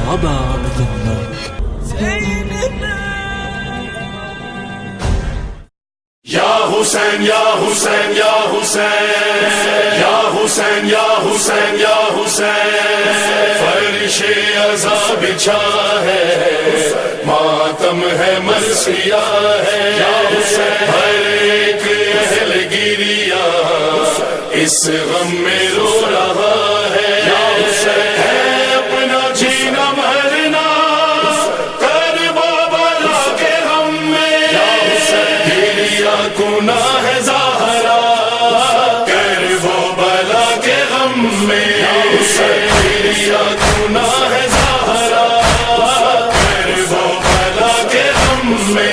أبا عبد الله یا حسین یا حسین یا حسین یا حسین یا حسین یا حسین فرش عذاب بچھا ہے ماتم ہے مرثیہ ہے یا حسین ہر ایک اہل گریا اس غم میں رو رہا ہے یا حسین ہے اپنا جینا مرنا کربلا کے غم میں یا حسین گریا گناہ ہے زہرا کربلا کے غم میں یا حسین گریا گناہ ہے زہرا کربلا کے غم میں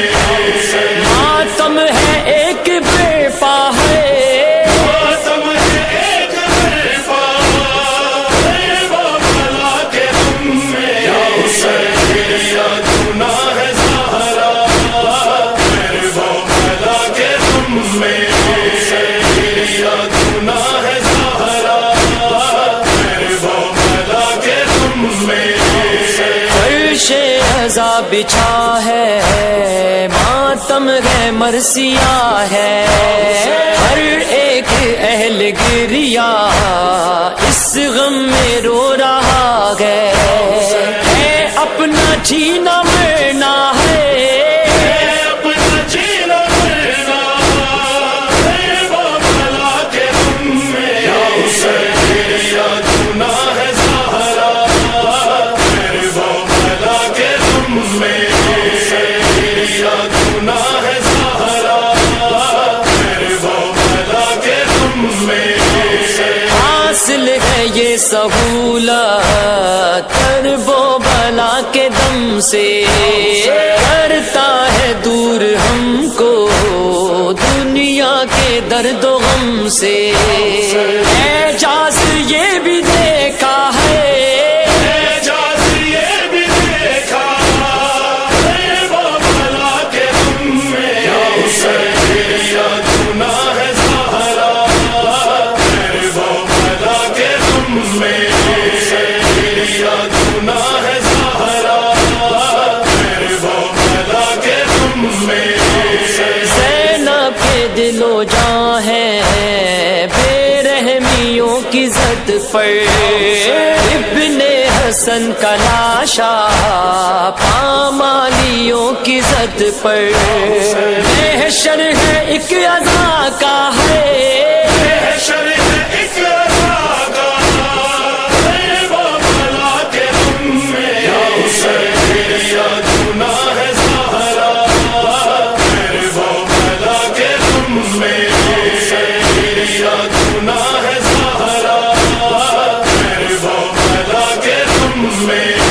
ماتم ہے ایک بے پا ہے عذاب بچھا ہے ماتم ہے مرثیہ ہے ہر ایک اہل گریا اس غم میں رو رہا ہے اپنا جینا مرنا ہے اپنا جینا مرنا کربلا کے غم میں یا حسین گریا گناہ ہے زہرا کربلا کے غم میں گریا گناہ ہے زہرا کربلا کے غم میں حاصل ہے یہ سہولت کربلا کے دم سے کرتا ہے دور ہم کو دنیا کے درد و غم سے اعجاز یہ بھی دیکھا ہے دل و جاں ہے بے رحمیوں کی زد پر ابن حسن کا لاشا پامالیوں کی زد پر محشر ہے ایک عزا کا ہے محشر ہے ایک عزا کا کربلا کے غم میں یا حسین گریا گناہ ہے زہرا کربلا کے غم میں گریا گناہ ہے زہرا کربلا کے غم میں